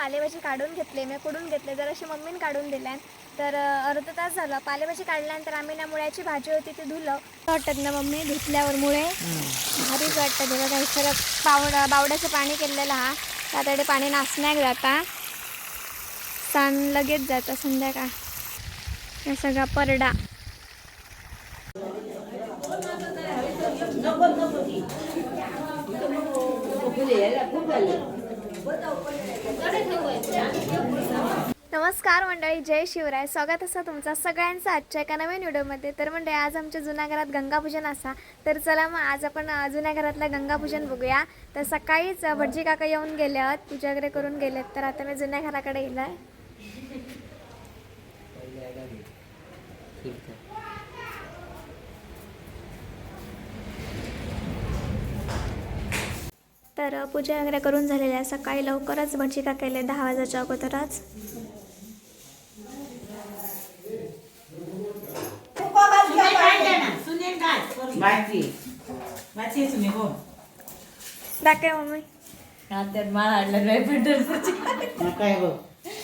पालेभाजी काढून घेतले, मी कुडून घेतले, जर अशी मम्मीने काढून दिल्यान. तर अर्धा तास झालं. पालेभाजी काढल्यानंतर आम्ही ना मुळ्याची भाजी होती ती धुलं. वाटत ना मम्मी धुतल्यावर मुळे भारीच वाटतं. बघा काही खरं बावड्याचं पाणी केलेलं हा त्याकडे पाणी नाचण्याक जाता सण लगेच जाता संध्याकाळ. हे सगळा परडा नमस्कार मंडळी, जय शिवराय. स्वागत असा तुमचा सगळ्यांचं आजच्या एका नवीन व्हिडिओमध्ये. तर मंडळी आज आमच्या जुन्या घरात गंगापूजन असा, तर चला मग आज आपण जुन्या घरातलं गंगापूजन बघूया. तर सकाळीच भटजी काका येऊन गेले आहेत, पूजा वगैरे करून गेलेत. तर आता मी जुन्या घराकडे येईल आहे. तर पूजा वगैरे करून झालेली आहे. सकाळी लवकरच भटजी काका केले 10 वाजायच्या अगोदरच. दाखव मम्मी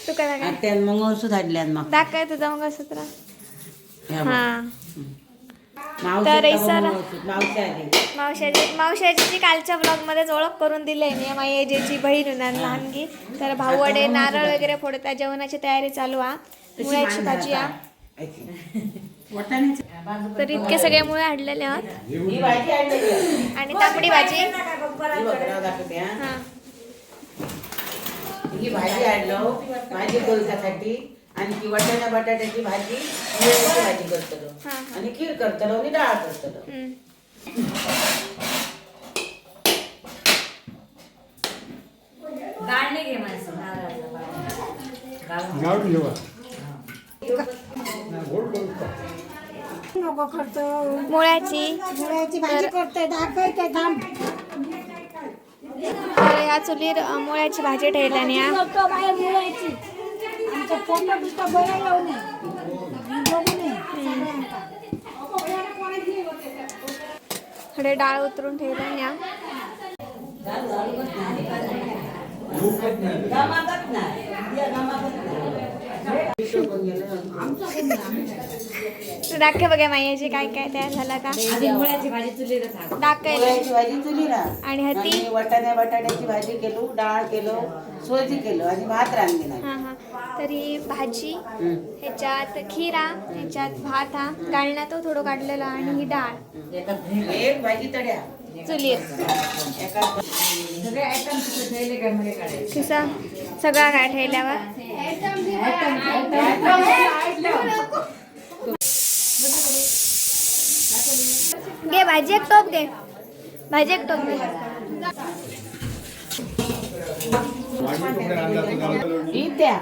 तू काय मंगळसूत्र धाडल्यान म्हाका दाखव तुझं मंगळसूत्र. हा तर मावशाची कालच्या ब्लॉगमध्येच ओळख करून दिली मी. मायेची बहीण होणार लहानगी. तर भाऊ वडे नारळ वगैरे फोडतात. जेवणाची तयारी चालू हा. मुळ्याची भाजी हा. तर इतके सगळे मुळे आणलेले आहात आणि तांबडी भाजी. ही भाजी आणलो भाजी करण्यासाठी आणि ती वाटाणा बटाट्याची भाजी मुळ्याची भाजी करतलो आणि खीर करतलो आणि डाळ करतलो. गाळणे घे माणसं गाळून घेऊ. मुळ्याची भाजी करते दाखवते थांब. तर ह्या चुलीर मुळ्याची भाजी ठेवल्याने आमच्या फोटो बिटो बरं लावू नये बघू नये. थोडे डाळ उतरून ठेवल्याने दाखव बघा मायाची काय काय तयार झाला का. मुळ्याची भाजी चुलीवर मुळ्याची भाजी चुलीला आणि हती वाटाण्या बटाट्याची भाजी केलो डाळ केलो सोजी केलो आणि भात रांधलेला. हा तरी भाजी ह्याच्यात खीर हा, ह्याच्यात भात हा, गाळण्यात थोडं काढलेलं आणि ही डाळ एक भाजी तड्या चुलीर सगळे आयटम ठेवले काय मध्ये काढायचे. किसा सगळा काय ठेवल्यावर घे भाजी एक टोप घे. भाजी एक टोप घे. त्या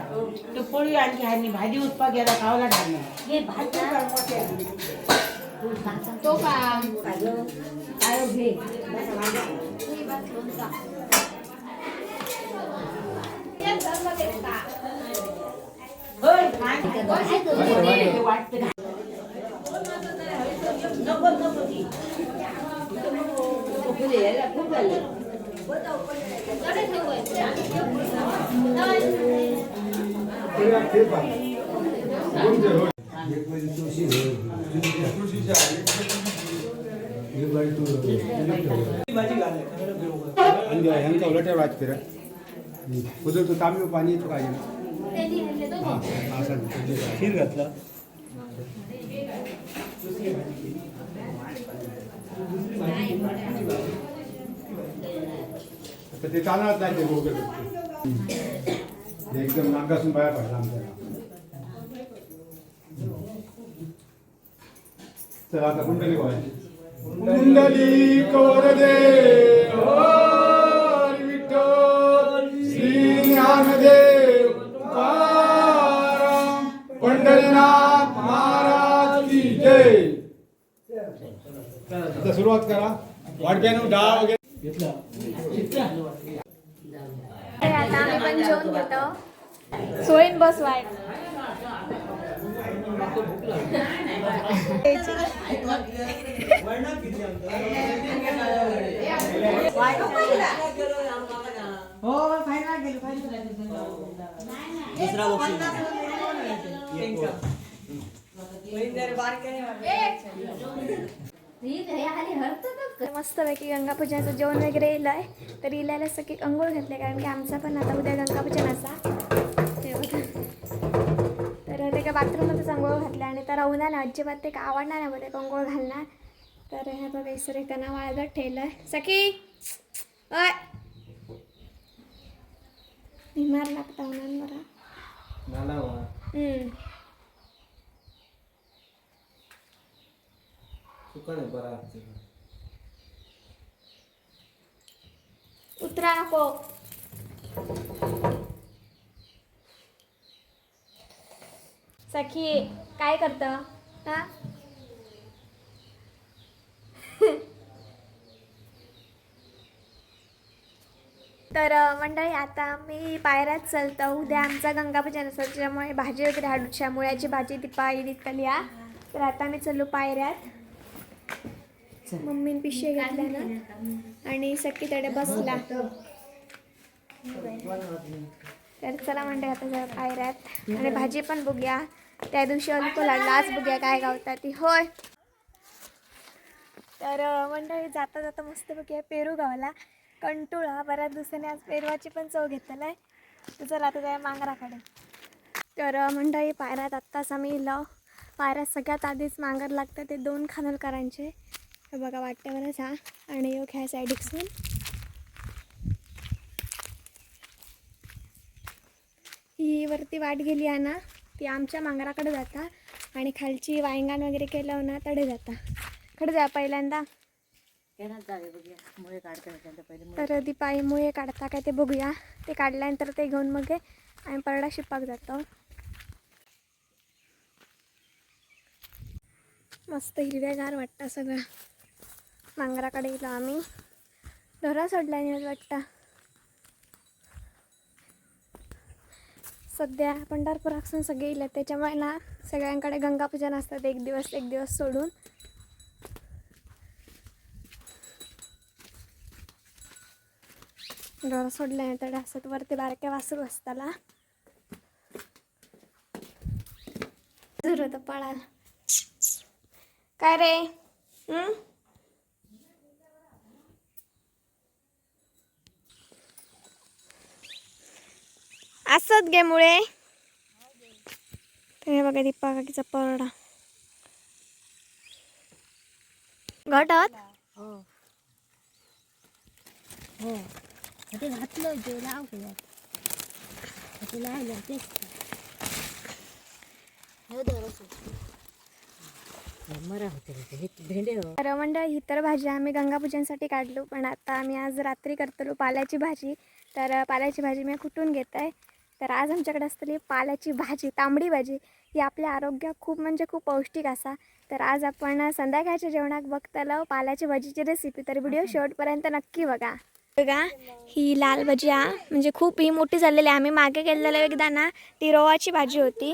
तो पोळी आणखी आणि भाजी उत्पा गेला खावला टाकणं हे भात तो का आयो घे वाटते नको नको ती खूप झाले. यांचा उलट वाच फिरा उदर तू तांबे पाणी तो काय खीर घातला. ते तांदळात नाही ते गोगल एकदम नागासून बाहेर पडला आमच्या. चला आता कुंडली बोलायची. कुंडली कवरदे हरी विठ्ठल श्री ज्ञानदेव तुकाराम पंढरीनाथ महाराज की जय. आता सुरुवात करा. वाटप्यानं डाळ वगैरे घेतला. आता आम्ही पण जेवण घेतो. सोयीन बस वाईट मस्तपैकी गंगापूजनाचं जेवण वगैरे येलं आहे तर इल्याला सगळी अंघोळ घातले कारण की आमचा पण आता उद्या गंगापूजन असा ते बघा. तर ते का बाथरूममध्येच अंघोळ घातले आणि तर उन्हाळा अजिबात ते का आवडणार नाही मध्ये अंघोळ घालणार. तर हे बघा इसर एकाना वाळगट ठेवलं आहे सखी अय बिमार लागता होणार बरा. उतरा नको सखी काय करतं हा. तर मंडळी आता मी पायऱ्यात चालतो. उद्या आमचा गंगापूजन असतो त्याच्यामुळे भाजी वगैरे हाडूच्या मुळ्याची भाजी ती पायरीत कलिया. तर आता मी चाललो पायऱ्यात. मम्मीने पिशे घेतल्या ना आणि सखी तडे बसला. तर चला म्हणते आता जरा पायऱ्यात आणि भाजी पण बघूया. त्या दिवशी अल्को लागला आज बघूया काय गावतात ती होय. तर मंडळी जाता जाता मस्त बघूया पेरू गावला कंटुळा बऱ्याच दिवसांनी आज पेरवाची पण चव घेतलेला आहे. तर चला आता त्या मांगराकडे. तर मंडळी पायऱ्यात आत्ताच आम्ही इलो. पायऱ्यात सगळ्यात आधीच मांगर लागतं ते 2 खानोलकरांचे. हे बघा वाट्यावरच हा आणि ह्यो ह्या साईडिकसून ही वरती वाट गेली आहे ना ती आमच्या मांगराकडे जाता आणि खालची वांगण वगैरे केलं ना तडे जाता. कडे जा पहिल्यांदा तर ती पायी मुळे काढता काय ते बघूया. ते काढल्यानंतर ते घेऊन मग आम्ही परडा शिपाक जातो. मस्त हिरव्यागार वाटतं सगळं. मांगराकडे गेलो आम्ही. ढोरा सोडला नाही वाटतं. सध्या पंढरपुरापासून सगळे येतात त्याच्यामुळे ना सगळ्यांकडे गंगापूजन असतात एक दिवस सोडून. ढोरा सोडल्यानंतर असत वरती बारक्या वासरू असताला होतं पळाला. काय रे असत गे मुळे. हे बघा दीपा काकीचा परडा घटत हो ते घातलं ते लाव केलं ते लावलं तेच हो तर मंडळ ही तर भाजी आम्ही गंगापूजनसाठी काढलो पण आता आम्ही आज रात्री करतलो पाल्याची भाजी. तर पाल्याची भाजी मी कुटून घेत आहे. तर आज आमच्याकडे असतली पाल्याची भाजी तांबडी भाजी ही आपल्या आरोग्यात खूप म्हणजे खूप पौष्टिक असा. तर आज आपण संध्याकाळच्या जेवणात बघतलो पाल्याची भाजीची रेसिपी. तर व्हिडिओ शेवटपर्यंत नक्की बघा. बघा ही लाल भाजी म्हणजे खूप ही मोठी झालेली आहे. आम्ही मागे गेलेलं एकदा ना ती रवाची भाजी होती.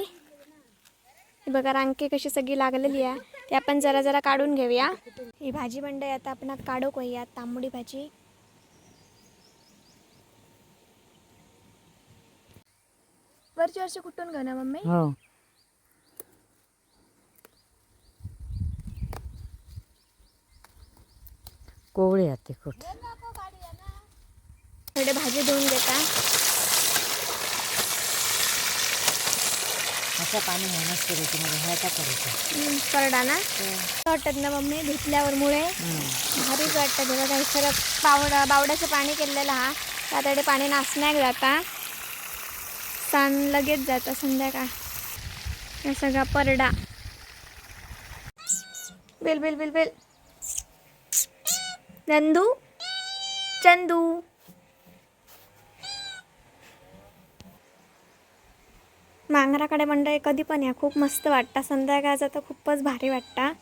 ही बघा रांके कशी सगळी लागलेली आहे ती आपण जरा जरा काढून घेऊया. ही भाजी मंडई आता आपण काढू करूया तांबडी भाजी. वरची कुठून घेऊ ना मम्मी. हो कोवळी आते खूप थोडे भाजी धुवून घेता. असं पाणी होणंच करायचं म्हणजे ह्याचा करायचं करडा ना वाटत ना मम्मी धुतल्यावर मुळे भारीच वाटतं. बघा काही खरं बावड्याचं पाणी केलेलं हा त्याकडे पाणी नाचण्याक जाता ताण लगेच जातं संध्याकाळ. हे सगळा परडा बिल बिल बिल बिल नंदू चंदू. मांगराकडे मंडळी कधी पण या खूप मस्त वाटतं. संध्याकाळचा तर खूपच भारी वाटतं.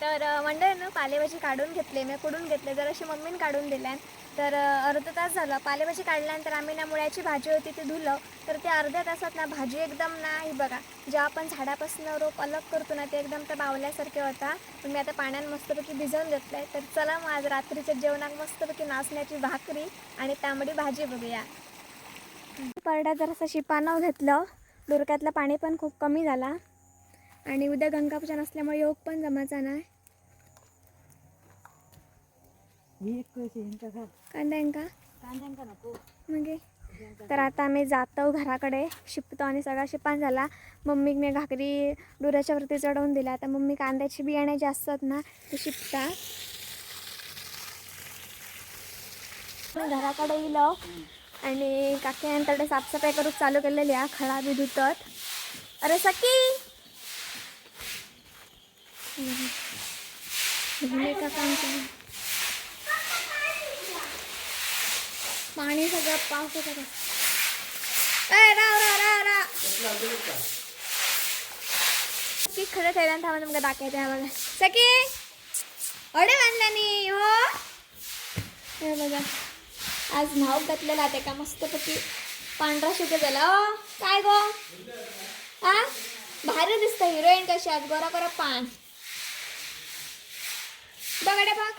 तर मंडळीनं पालेभाजी काढून घेतले, मी कुडून घेतले, जराशी मम्मीने काढून दिल्यान. तर अर्धा तास झालं पालेभाजी काढल्यानंतर आम्ही ना मुळ्याची भाजी होती ती धुलं. तर ते अर्ध्या तासात ना भाजी एकदम ना ही बघा, जेव्हा आपण झाडापासून रोप अलग करतो ना ते एकदम त्या बावल्यासारखे होता. पण मी आता पाण्यात मस्तपैकी भिजवून घेतलं आहे. तर चला मग आज रात्रीच्या जेवणात मस्तपैकी नाचण्याची भाकरी आणि तांबडी भाजी बघूया. परड्यात जरासं शिपानं घेतलं, डोरक्यातलं पाणी पण खूप कमी झाला आणि उद्या गंगापूजन असल्यामुळे योग पण जमायचा नाही. कांद्यांका नको म्हणजे तर आता आम्ही जातो घराकडे, शिपतो आणि सगळा शिपान झाला. मम्मीक मी भाकरी डोऱ्याच्या वरती चढवून दिला. आता मम्मी कांद्याची बियाणे जे असतात ना ते शिपतात. घराकडे येलो आणि काकीनंतर साफसफाई करून चालू केलेली आहे. खळा बी धुतात. अरे सकी का काम केलं, पाणी सगळं पावसाचं की खरं थैल्यान थांबा तुमका दाखवायचं आहे बघा. सकी अडे बांधल्यानी हो हे बघा, आज न्हाव घातलेला ते का मस्तपैकी पांढरा शुके झाला. काय गो हा भारी दिसतं, हिरोईन कशी आज गोरा गोरा पान बघा बघ.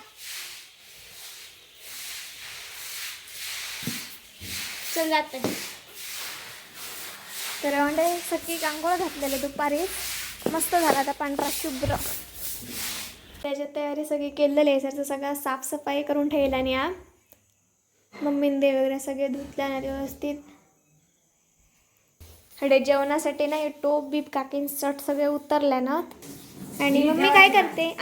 चल जाते. तर म्हणजे सगळी आंघोळ घातलेले दुपारी, मस्त झाला आता पांढरा शुभ्र. त्याच्यात तयारी सगळी केलेली आहे. सर सगळं साफसफाई करून ठेवला आणि या मम्मीने दे वगैरे सगळे धुतल्या ना व्यवस्थित. हडे जेवणासाठी ना हे टोप बीप काकीन चट सगळे उतरल्या ना. आणि मम्मी काय करते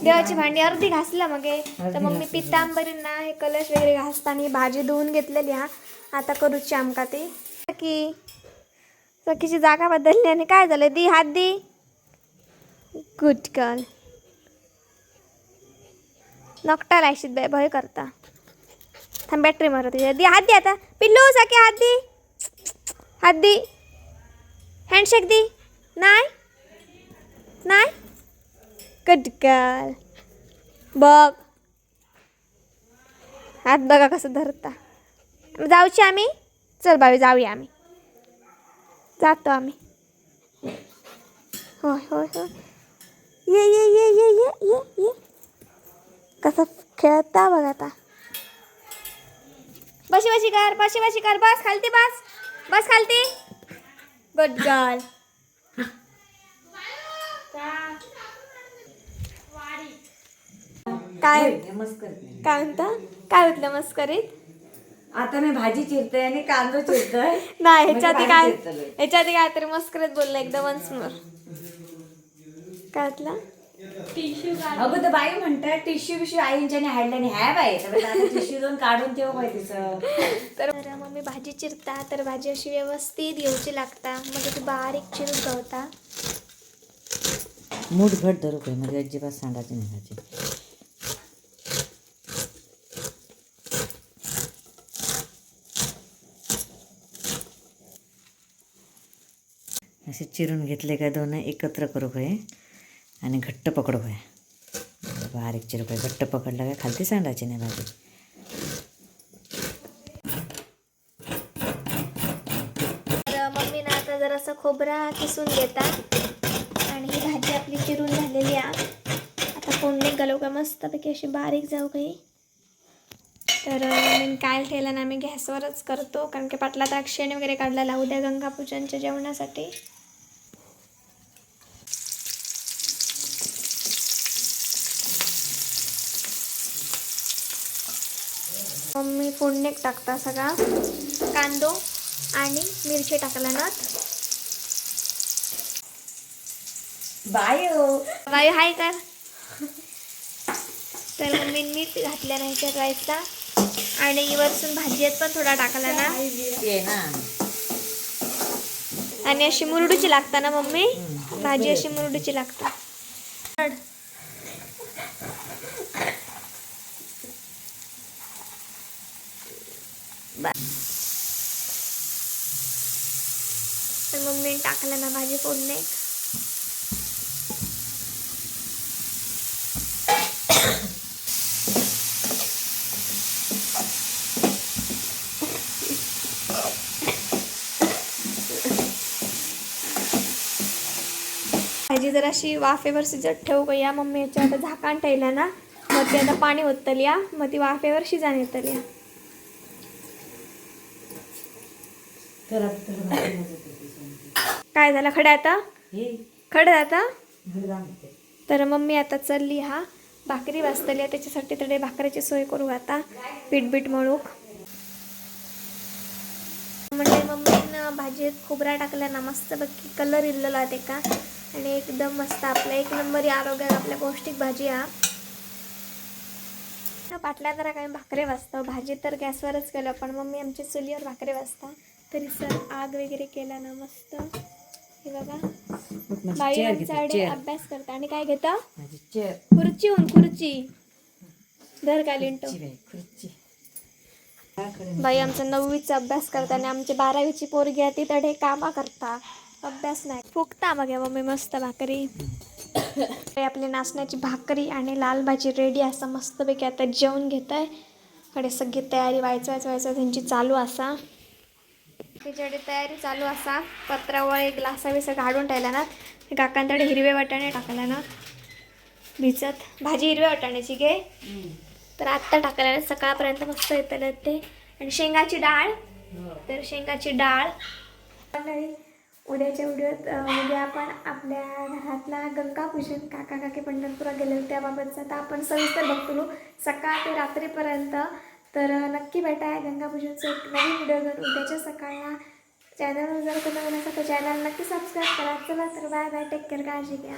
देवाची भांडी अर्धी घासला मग तर मम्मी पितांबरींना हे कलश वगैरे घासताना भाजी धुवून घेतलेली. आता करूची आमका ती सखी. सखीची जागा बदलली आणि काय झालं, दी हात दी. Good girl. नकटा लायशीत बाय भय करता. थांब बॅटरी मारत दी. हात दी आता पिल्लू. सखी हात दी, हात दी. हँडशेक दी. नाही नाही गुड गर्ल. बघ हात बघा कसं धरता. जाऊची आम्ही. चल बावी जाऊया आम्ही. जातो आम्ही. होय होय होय. ये ये ये ये ये ये ये कसं खेळता बघ आता. बशी बशी कर, बशी बशी कर. बस खालती बस, बस खालती. Good girl. काय काय म्हणता, काय म्हटलं मस्करीत. आता मी भाजी चिरते आणि कांदा चिरतोय. नाही ह्याच्या आधी काय तरी मस्करीत बोललं एकदम वन्स मोर. काय म्हटलं अगं तर बाई म्हणतात टिश्यू बिश्यू आईंच्याने हाडल्याने ह्या बाई टिश्यू दोन काढून ठेव बाई तिचं. तर मम्मी भाजी चिरता तर भाजी अशी व्यवस्थित घेऊची लागता, मग ती बारीक चिरून गवता. मूठ घट धरू काय म्हणजे अजिबात सांडायची नाही भाजी. असे चिरून घेतले काय दोन एकत्र करू काय आणि घट्ट पकडू काय. बारीक चिरू काय घट्ट पकडला काय खालती सांडायची नाही भाजी. तर मम्मीनं आता जरासं खोबरा किसून घेतात आणि ही भाजी आपली चिरून झालेली आहे. आता फोडणी घालू का मस्तपैकी अशी बारीक जाऊ काही. तर मी काय केलं ना, आम्ही गॅसवरच करतो कारण की पाटला तर शेण वगैरे काढलेला उद्या गंगापूजनच्या जेवणासाठी. मम्मी फोडणीक टाकता सगळा कांदो आणि मिरची टाकला ना. बाई हाय कर. तर मम्मी मीठ घातल्या नाही त्या राईसला आणि वरतून भाजीत पण थोडा टाकला ना. आणि अशी मुरडूची लागता ना मम्मी, भाजी अशी मुरडूची लागता. तर मम्मीने टाकलं ना भाजी फोडणे. भाजी जर अशी वाफेवर शिजत ठेवू या मम्मी याच्या आता झाकण ठेवल्या ना मग ती आता पाणी ओतली या मग ती वाफेवर शिजान येतली. काय झालं खडे आता खडे आता. तर मम्मी आता चालली हा भाकरी वाजतली त्याच्यासाठी तडे भाकरीची सोय करू आता पीठ मळूक. म्हणजे मम्मीनं भाजीत खोबरा टाकला ना मस्त बघी कलर इल्लेला ते का आणि एकदम मस्त आपल्या एक नंबरी आरोग्यात आपल्या पौष्टिक भाजी हा. पाटल्या तर काही भाकरी वाजता भाजी तर गॅसवरच केलं पण मम्मी आमची चुलीवर भाकरी वाजता तरी सर आग वगैरे केला ना मस्त. हे बघा बाई आमच्याकडे अभ्यास करता आणि काय घेता खुर्ची धर काय लिंटो. बाई आमचा 9वीचा अभ्यास करता आणि आमची 12वीची पोरगी आहे ती तडे कामा करता अभ्यास नाही फुकता मग मम्मी मस्त भाकरी. आपली नाचण्याची भाकरी आणि लाल भाजी रेडी असा मस्तपैकी आता जेवण घेत आहे. कडे सगळी तयारी व्हायचं त्यांची चालू असा त्याच्याकडे तयारी चालू असा. पत्रावळ एक ग्लासा बिसा काढून ठेवला ना काकांकडे हिरवे वाटाणे टाकला ना भिजत भाजी हिरव्या वाटाण्याची घे तर आत्ता टाकायला सकाळपर्यंत मस्त येतलं ते. आणि शेंगाची डाळ तर शेंगाची डाळ उद्याच्या व्हिडिओत उद्या आपण आपल्या घरातला गंगापूजन काका काकी पंढरपुरात गेले त्याबाबतचा तर आपण सविस्तर बघतो सकाळ ते रात्रीपर्यंत. तर नक्की भेटाय गंगापूजनचं एक नवीन व्हिडिओ घेऊन उद्याच्या सकाळला. चॅनलवर जर तुम्ही नसेल तर चॅनल नक्की सबस्क्राईब करा. चला तर बाय बाय टेक केअर काळजी घ्या.